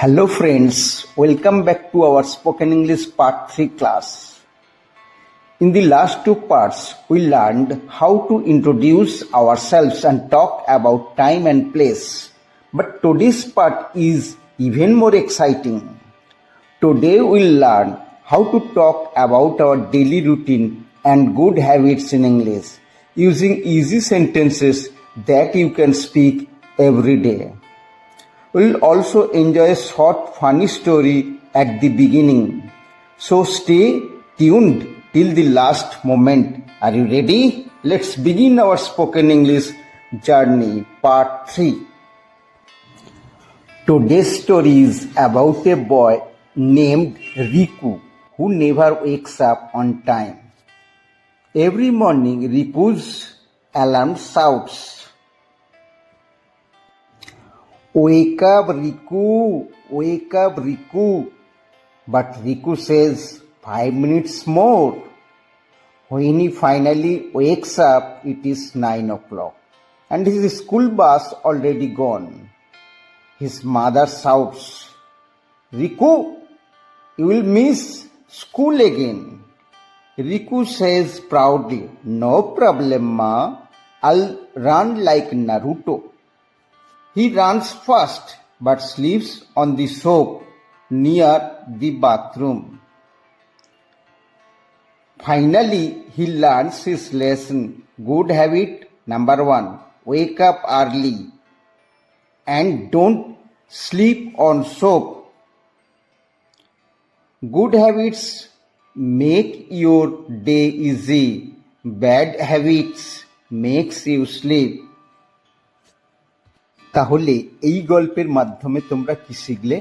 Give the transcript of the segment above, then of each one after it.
Hello friends, welcome back to our spoken English part 3 class. In the last two parts, we learned how to introduce ourselves and talk about time and place. But today's part is even more exciting. Today we'll learn how to talk about our daily routine and good habits in English using easy sentences that you can speak every day. We'll also enjoy a short funny story at the beginning. So stay tuned till the last moment. Are you ready? Let's begin our spoken English journey, part 3. Today's story is about a boy named Riku who never wakes up on time. Every morning, Riku's alarm shouts, "Wake up, Riku! Wake up, Riku!" But Riku says, "5 minutes more." When he finally wakes up, it is 9 o'clock, and his school bus already gone. His mother shouts, "Riku, you will miss school again." Riku says proudly, "No problem, Ma. I'll run like Naruto." He runs fast but sleeps on the sofa near the bathroom. Finally, he learns his lesson. Good habit number 1. Wake up early and don't sleep on sofa. Good habits make your day easy. Bad habits makes you sleep. তাহলে এই গল্পের মাধ্যমে তোমরা কি শিখলে?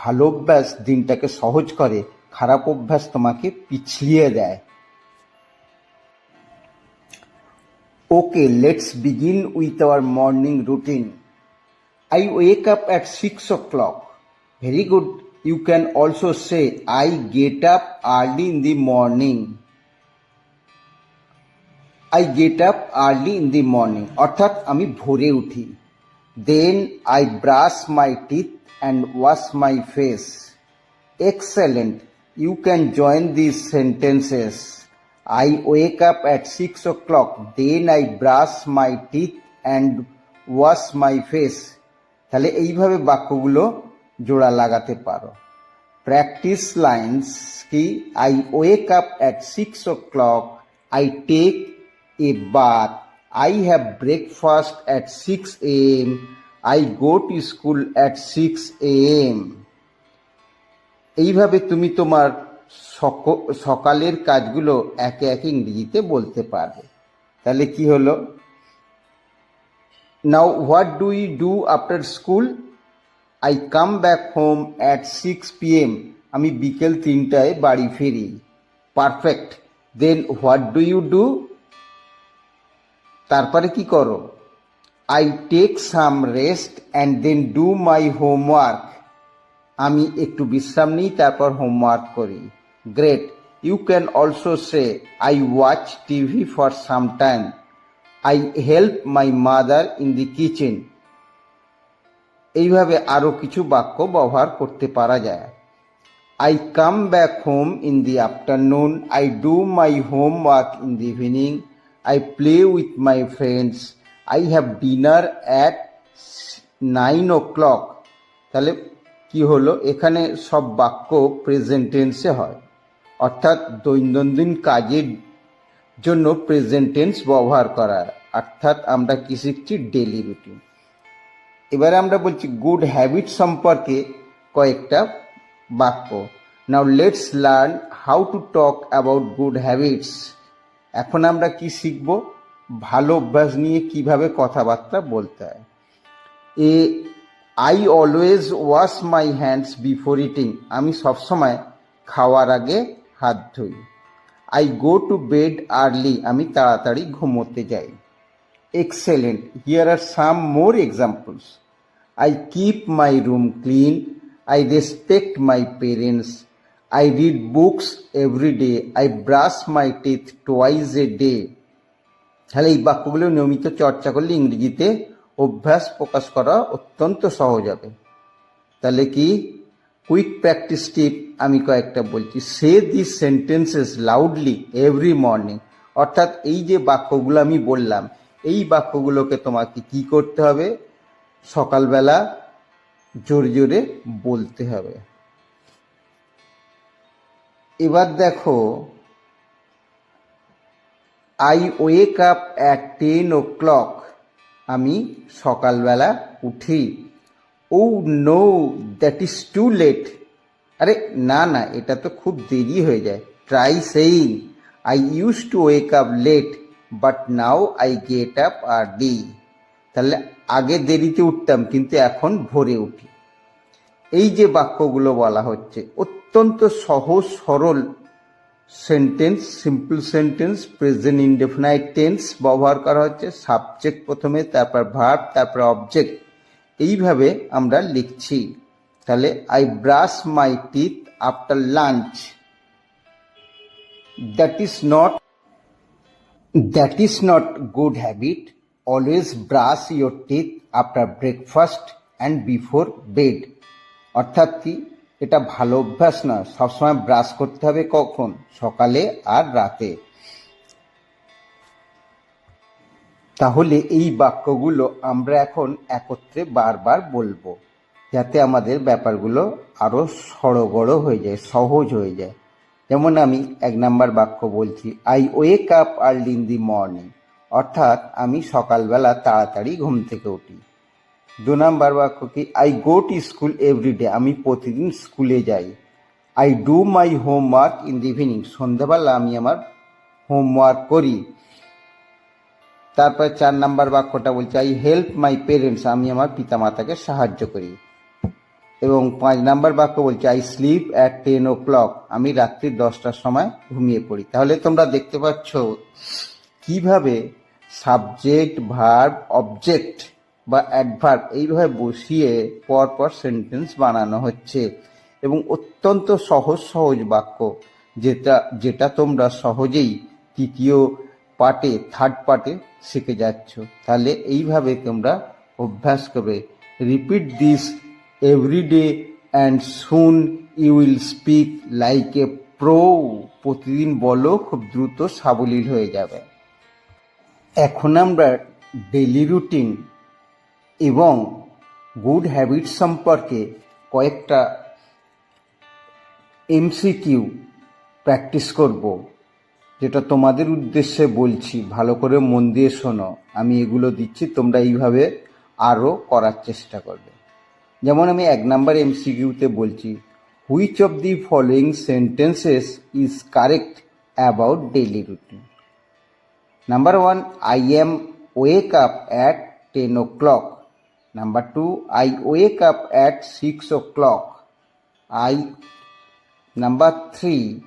ভালো অভ্যাস দিনটাকে সহজ করে, খারাপ অভ্যাস তোমাকে পিছিয়ে দেয়। Okay, let's begin with our morning routine. I wake up at 6 o'clock. Very good. You can also say I get up early in the morning. I get up early in the morning. অর্থাৎ আমি ভোরে উঠি। Then I brush my teeth and wash my face. Excellent. You can join these sentences. I wake up at 6 o'clock. Then I brush my teeth and wash my face. তাহলে এইভাবে বাক্যগুলো জোড়া লাগাতে পারো। প্র্যাকটিস লাইন্স কি? I wake up at 6 o'clock. I take a bath. I have breakfast at 6 a.m. I go to school at 6 a.m. এইভাবে তুমি তোমার সকালের কাজগুলো একে একে ইংরেজিতে বলতে পারবে। তাহলে কি হলো? Now what do you do after school? I come back home at 6 p.m. আমি বিকেল 3টায় বাড়ি ফিরি। Perfect. Then what do you do? তারপরে কি করো? I take some rest and then do my homework. আমি একটু বিশ্রাম নিই, তারপর হোমওয়ার্ক করি। Great. You can also say I watch TV for some time. I help my mother in the kitchen. এইভাবে আরো কিছু বাক্য ব্যবহার করতে পারা যায়। I come back home in the afternoon. I do my homework in the evening. I play with my friends. I have dinner at 9 o'clock. তাহলে কি হলো? এখানে সব বাক্য প্রেজেন্ট টেন্সে হয়, অর্থাৎ দৈনন্দিন কাজের জন্য প্রেজেন্ট টেন্স ব্যবহার করা। অর্থাৎ আমরা কি শিখছি? Daily routine. এবারে আমরা বলছি গুড হ্যাবিট সম্পর্কে কয়েকটা বাক্য। Now let's learn how to talk about good habits. এখন আমরা কি শিখব? ভালো অভ্যাস নিয়ে কিভাবে কথাবার্তা বলতে হয়। I always wash my hands before eating. আমি সবসময় খাওয়ার আগে হাত ধুই। I go to bed early. আমি তাড়াতাড়ি ঘুমোতে যাই। Excellent. Here are some more examples. I keep my room clean. I respect my parents. I read books every day. I brush my teeth twice a day. তাহলে এই বাক্যগুলো নিয়মিত চর্চা করলে ইংরেজিতে অভ্যাস প্রকাশ করা অত্যন্ত সহজ হবে। তাহলে কি কুইক প্র্যাকটিস টিপ আমি কয়েকটা বলছি। Say this sentences loudly every morning, অর্থাৎ এই যে বাক্যগুলো আমি বললাম, এই বাক্যগুলোকে তোমাকে কি করতে হবে, সকালবেলা জোরে জোরে বলতে হবে। এবার দেখো, I wake up at 10 o'clock, আমি সকালবেলা উঠি। Oh no, that is too late, আরে না না, এটা তো খুব দেরি হয়ে যায়। Try saying, I use to wake up late but now I get up early. তাহলে আগে দেরিতে উঠতাম কিন্তু এখন ভোরে উঠি। এই যে বাক্যগুলো বলা হচ্ছে, অত্যন্ত সহজ সরল sentence, simple sentence, present indefinite tense ব্যবহার করা হচ্ছে। সাবজেক্ট প্রথমে, তারপর ভার্ব, তারপর অবজেক্ট, এইভাবে আমরা লিখছি। তাহলে I brush my teeth after lunch, that is not good habit. Always brush your teeth after breakfast and before bed. অর্থাৎ কি, এটা ভালো অভ্যাস না, সবসময় ব্রাশ করতে হবে কখন, সকালে আর রাতে। তাহলে এই বাক্যগুলো আমরা এখন একত্রে বারবার বলবো, যাতে আমাদের ব্যাপারগুলো আরো সড়গড় হয়ে যায়, সহজ হয়ে যায়। যেমন আমি 1 নাম্বার বাক্য বলছি, I wake up early in the morning, অর্থাৎ আমি সকালবেলা তাড়াতাড়ি ঘুম থেকে উঠি। 2 নাম্বার বাক্য কি, I go to school everyday, আমি প্রতিদিন স্কুলে যাই। I do my homework in the evening, সন্ধ্যাবেলা আমি আমার হোমওয়ার্ক করি। তারপর 4 নাম্বার বাক্যটা বলছে, আই হেল্প মাই পেরেন্টস, আমি আমার পিতামাতাকে সাহায্য করি। এবং 5 নাম্বার বাক্য বলছে, আই স্লিপ অ্যাট 10 o'clock, আমি রাত্রি 10টার সময় ঘুমিয়ে পড়ি। তাহলে তোমরা দেখতে পাচ্ছ কিভাবে সাবজেক্ট, ভার্ব, অবজেক্ট বা অ্যাডভার্ব এইভাবে বসিয়ে পরপর সেন্টেন্স বানানো হচ্ছে, এবং অত্যন্ত সহজ সহজ বাক্য, যেটা তোমরা সহজেই তৃতীয় পার্টে, থার্ড পার্টে শিখে যাচ্ছ। তাহলে এইভাবে তোমরা অভ্যাস করবে। Repeat this everyday and soon you will speak like a pro, প্রতিদিন বলো, খুব দ্রুত সাবলীল হয়ে যাবে। এখন আমরা ডেইলি রুটিন এবং গুড হ্যাবিট সম্পর্কে কয়েকটা এমসিকিউ প্র্যাকটিস করব, যেটা তোমাদের উদ্দেশ্যে বলছি, ভালো করে মন দিয়ে শোনো। আমি এগুলো দিচ্ছি, তোমরা এইভাবে আরও করার চেষ্টা করবে। যেমন আমি 1 নাম্বার এমসিকিউতে বলছি, which of the following sentences is correct about daily routine. Number 1, I am wake up at 10 o'clock. Number 2, I wake up at 6 o'clock. Number 3,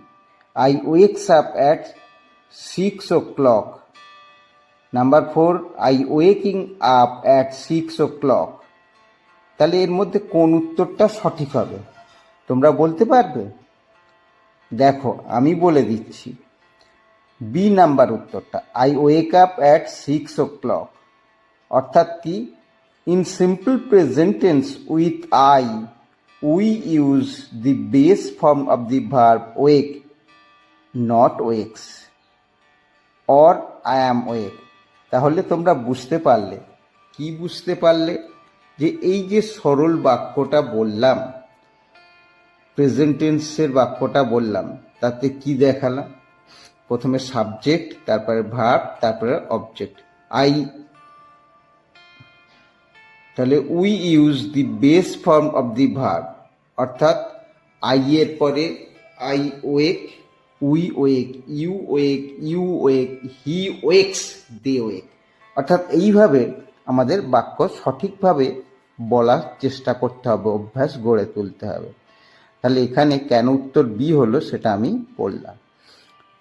I wakes up at 6 o'clock. Number 4, I waking up at 6 o'clock. তাহলে এর মধ্যে কোন উত্তরটা সঠিক হবে তোমরা বলতে পারবে? দেখো আমি বলে দিচ্ছি, বি নাম্বার উত্তরটা, I wake up at 6 o'clock, অর্থাৎ কি, in simple present tense with I we use the base form of the verb wake, not wakes, or I am wake. তাহলে তোমরা বুঝতে পারলে, কি বুঝতে পারলে, যে এই যে সরল বাক্যটা বললাম, প্রেজেন্ট টেন্সের বাক্যটা বললাম, তাতে কি দেখালাম, প্রথমে সাবজেক্ট, তারপরে ভার্ব, তারপরে অবজেক্ট। তাহলে we use the base form of the verb, অর্থাৎ আই এর পরে I wake, we wake, you wake, you wake, he wakes, they wake. অর্থাৎ এইভাবে আমাদের বাক্য সঠিকভাবে বলার চেষ্টা করতে হবে, অভ্যাস গড়ে তুলতে হবে। তাহলে এখানে কেন উত্তর বি হলো সেটা আমি বললাম।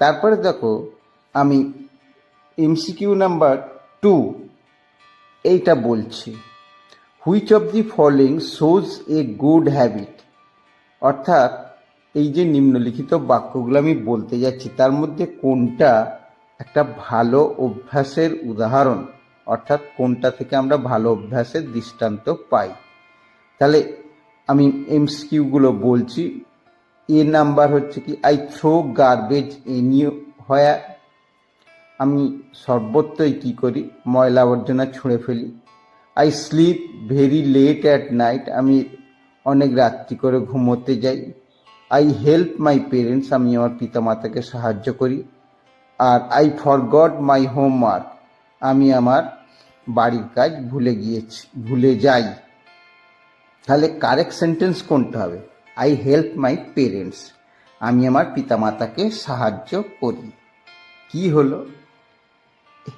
তারপরে দেখো, আমি এমসিকিউ নাম্বার 2 এইটা বলছি, which of the following shows a good habit, অর্থাৎ এই যে নিম্নলিখিত বাক্যগুলো আমি বলতে যাচ্ছি, তার মধ্যে কোনটা একটা ভালো অভ্যাসের উদাহরণ, অর্থাৎ কোনটা থেকে আমরা ভালো অভ্যাসের দৃষ্টান্ত পাই। তাহলে আমি এমসিকিউগুলো বলছি। এ নাম্বার হচ্ছে কি, আই থ্রো গার্বেজ এনিহোয়ার। আমি সর্বত্রই কী করি, ময়লা আবর্জনা ছুঁড়ে ফেলি। I sleep very late at night. আমি অনেক রাত্রি করে ঘুমোতে যাই। I help my parents. আমি আমার পিতামাতাকে সাহায্য করি। আর আই ফরগট মাই হোমওয়ার্ক। আমি আমার বাড়ির কাজ ভুলে যাই। তাহলে কারেক্ট সেন্টেন্স কোনটা হবে? I help my parents. আমি আমার পিতামাতাকে সাহায্য করি। কি হলো?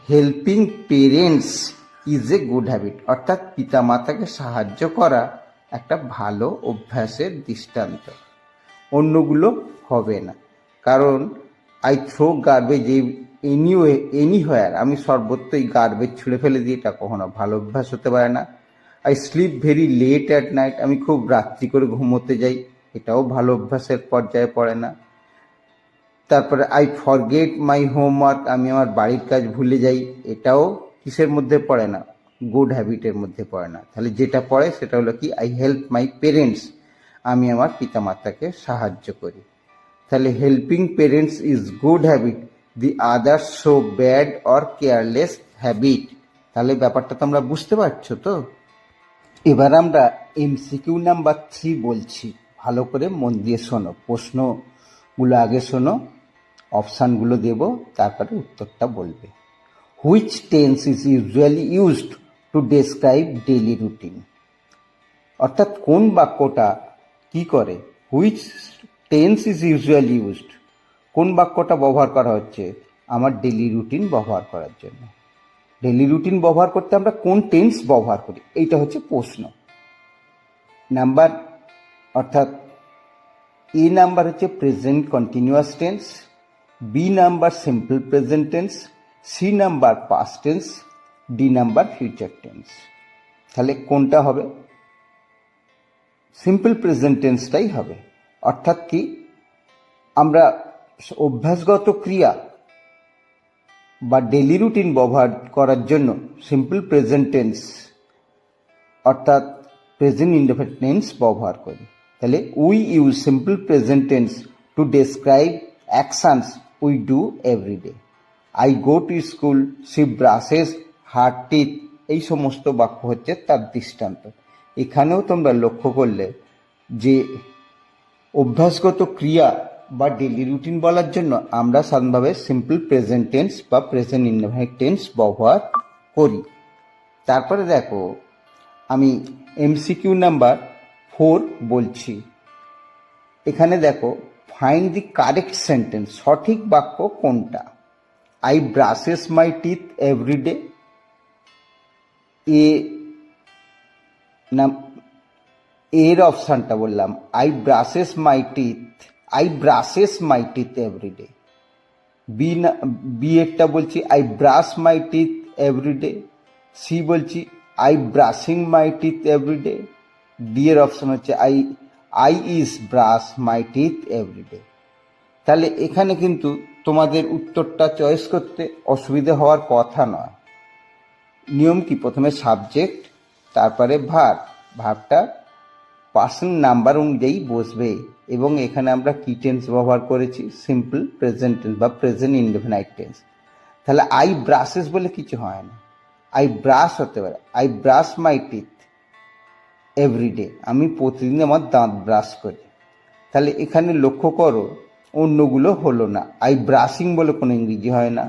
Helping parents is a good habit, অর্থাৎ পিতামাতাকে সাহায্য করা একটা ভালো অভ্যাসের দৃষ্টান্ত। অন্যগুলো হবে না, কারণ আই থ্রো গার্বেজ এনিহোয়ার, আমি সর্বত্রই গার্বেজ ছুঁড়ে ফেলে দিই, এটা কখনো ভালো অভ্যাস হতে পারে না। I sleep very late at night, আমি খুব রাত্রি করে ঘুমোতে যাই, এটাও ভালো অভ্যাসের পর্যায়ে পড়ে না। তারপরে আই ফরগেট মাই হোমওয়ার্ক, আমি আমার বাড়ির কাজ ভুলে যাই, এটাও কিসের মধ্যে পড়ে না? গুড হ্যাবিটের মধ্যে পড়ে না। তাহলে যেটা পড়ে সেটা হলো কি, আই হেল্প মাই পেরেন্টস, আমি আমার পিতামাতাকে সাহায্য করি। তাহলে helping parents is good habit, the others show bad or careless habit. তাহলে ব্যাপারটা তো আমরা বুঝতে পারছো তো? এবার আমরা এমসিকিউ নাম্বার 3 বলছি, ভালো করে মন দিয়ে শোনো। প্রশ্নগুলো আগে শোনো, অপশানগুলো দেব, তারপরে উত্তরটা বলবে। Which tense is usually used to describe daily routine? অর্থাৎ কোন বাক্যটা কি করে? Which tense is usually used, কোন বাক্যটা ব্যবহার করা হচ্ছে আমার ডেইলি রুটিন ব্যবহার করার জন্য। ডেইলি রুটিন ব্যবহার করতে আমরা কোন টেন্স ব্যবহার করি, এইটা হচ্ছে প্রশ্ন। নাম্বার, অর্থাৎ এ নাম্বার হচ্ছে present continuous tense, B number simple present tense, C number past tense, D number future tense. তাহলে কোনটা হবে? সিম্পল প্রেজেন্ট টেন্সটাই হবে। অর্থাৎ কি, আমরা অভ্যাসগত ক্রিয়া বা ডেইলি রুটিন ব্যবহার করার জন্য সিম্পল প্রেজেন্ট টেন্স অর্থাৎ প্রেজেন্ট ইনডেফিনিট টেন্স ব্যবহার করি। তাহলে we use simple present tense to describe actions we do everyday. I go to school, she brushes her teeth, এই সমস্ত বাক্য হচ্ছে তার দৃষ্টান্ত। এখানেও তোমরা লক্ষ্য করলে যে অভ্যাসগত ক্রিয়া বা ডেইলি রুটিন বলার জন্য আমরা সাধারণভাবে সিম্পল প্রেজেন্ট টেন্স বা প্রেজেন্ট ইনডেফিনিট টেন্স ব্যবহার করি। তারপরে দেখো, আমি এমসিকিউ নাম্বার 4 বলছি। এখানে দেখো, ফাইন্ড দি কারেক্ট সেন্টেন্স, সঠিক বাক্য কোনটা? I brushes my teeth every day. এর অপশানটা বললাম, I brushes my teeth every day. B এরটা বলছি, I brush my teeth every day. C বলছি, I brushing my teeth every day. D এর অপশন হচ্ছে I is brush my teeth every day. তাহলে এখানে কিন্তু তোমাদের উত্তরটা চয়েস করতে অসুবিধা হওয়ার কথা নয়। নিয়ম কি, প্রথমে সাবজেক্ট, তারপরে ভার্বটা পার্সন নাম্বার অনুযায়ী বসবে। এবং এখানে আমরা কি টেন্স ব্যবহার করেছি? সিম্পল প্রেজেন্ট টেন্স বা প্রেজেন্ট ইনডেফিনাইট টেন্স। তাহলে আই ব্রাশেস বলে কিছু হয় না, আই ব্রাশ হতে পারে। I brush my teeth everyday, আমি প্রতিদিন আমার দাঁত ব্রাশ করি। তাহলে এখানে লক্ষ্য করো, অন্যগুলো হলো না। আই ব্রাশিং বলে কোনো ইংরেজি হয় না,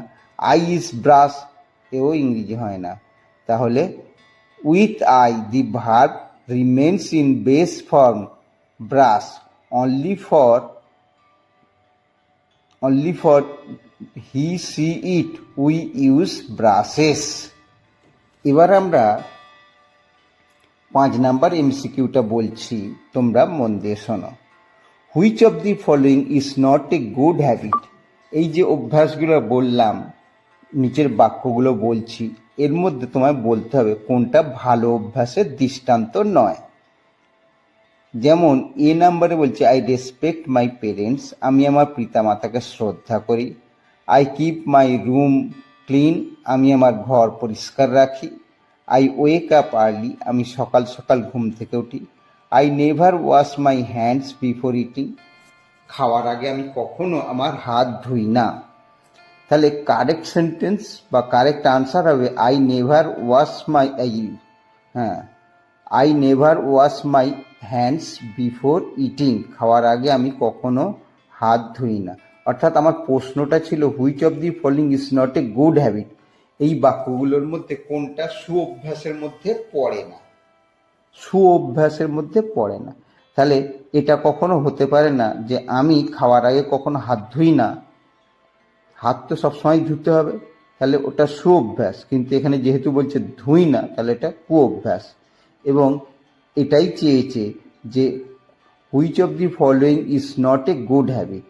আই ইজ ব্রাশ এও ইংরেজি হয় না। তাহলে with I the verb remains in base form brush only for he, she, it we use brushes. এবার আমরা 5 নাম্বার এমসিকিউটা বলছি, তোমরা মন দিয়ে শোনো। Which of the following is not a good habit? এই যে অভ্যাসগুলো বললাম, নিচের বাক্যগুলো বলছি, এর মধ্যে তোমায় বলতে হবে কোনটা ভালো অভ্যাসের দৃষ্টান্ত নয়। যেমন এ নাম্বারে বলছে, আই রেসপেক্ট মাই পেরেন্টস, আমি আমার পিতামাতাকে শ্রদ্ধা করি। I keep my room clean, আমি আমার ঘর পরিষ্কার রাখি। আই ওয়েক আপ আর্লি, আমি সকাল সকাল ঘুম থেকে উঠি। I never wash my hands before eating, খাওয়ার আগে আমি কখনো আমার হাত ধুই না। তাহলে কারেক্ট সেন্টেন্স বা কারেক্ট আনসার হবে I never wash my I never wash my hands before eating, খাওয়ার আগে আমি কখনো হাত ধুই না। অর্থাৎ আমার প্রশ্নটা ছিল which of the following is not a good habit, এই বাক্যগুলোর মধ্যে কোনটা সুঅভ্যাসের মধ্যে পড়ে না, সুঅভ্যাসের মধ্যে পড়ে না। তাহলে এটা কখনো হতে পারে না যে আমি খাওয়ার আগে কখনো হাত ধুই না, হাত তো সবসময় ধুতে হবে, তাহলে ওটা সুঅভ্যাস। কিন্তু এখানে যেহেতু বলছে ধুই না, তাহলে এটা কুঅভ্যাস। এবং এটাই চেয়েছে যে which of the following is not a good habit,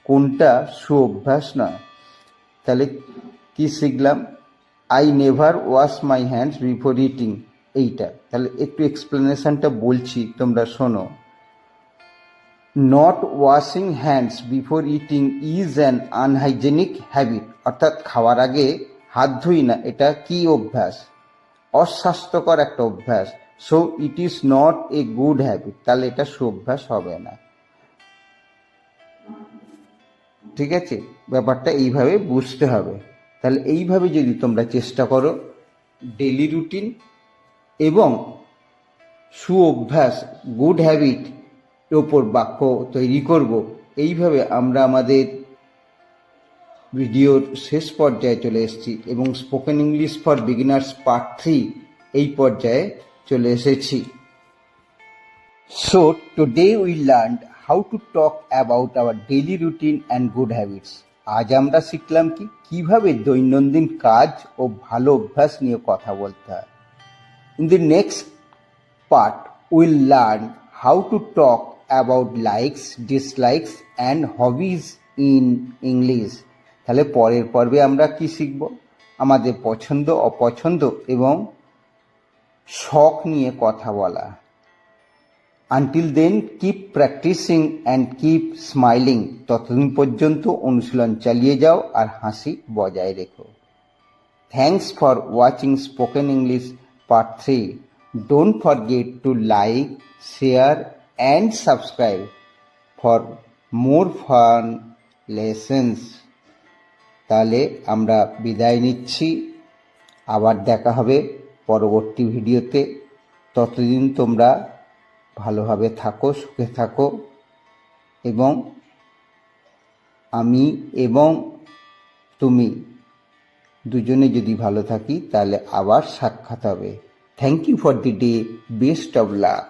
কোনটা সুঅভ্যাস নয়। তাহলে কি শিখলাম? I never wash my hands before eating, এইটা। তাহলে একটু এক্সপ্লেনেশনটা বলছি, তোমরা শোনো। Not washing hands before eating is an unhygienic habit, অর্থাৎ খাওয়ার আগে হাত ধুই না, এটা কি অভ্যাস? অস্বাস্থ্যকর একটা অভ্যাস। So it is not a good habit, তাহলে এটা সুঅভ্যাস হবে না। ঠিক আছে, ব্যাপারটা এইভাবে বুঝতে হবে। তাহলে এইভাবে যদি তোমরা চেষ্টা করো ডেলি রুটিন এবং সুঅভ্যাস গুড হ্যাবিট ওপর বাক্য তৈরি করব, এইভাবে আমরা আমাদের ভিডিওর শেষ পর্যায়ে চলে এসেছি এবং spoken English for beginners part 3 এই পর্যায়ে চলে এসেছি। So today we learned how to talk about our daily routine and good habits. আজ আমরা শিখলাম কিভাবে দৈনন্দিন কাজ ও ভালো অভ্যাস নিয়ে কথা বলতে হয়। In the next part we'll learn how to talk about likes, dislikes and hobbies in English. তাহলে পরের পর্বে আমরা কি শিখব? আমাদের পছন্দ অপছন্দ এবং শখ নিয়ে কথা বলা। Until then keep practicing and keep smiling, ততদিন পর্যন্ত অনুশীলন চালিয়ে যাও আর হাসি বজায় রেখো। Thanks for watching Spoken English Part 3. Don't forget to like, share and subscribe for more fun lessons. তাহলে আমরা বিদায় নিচ্ছি, আবার দেখা হবে পরবর্তী ভিডিওতে। ততদিন তোমরা ভালোভাবে থাকো, সুখে থাকো এবং আমি এবং তুমি দুজনে যদি ভালো থাকি তাহলে আবার সাক্ষাৎ হবে। Thank you for the day, best of lakh.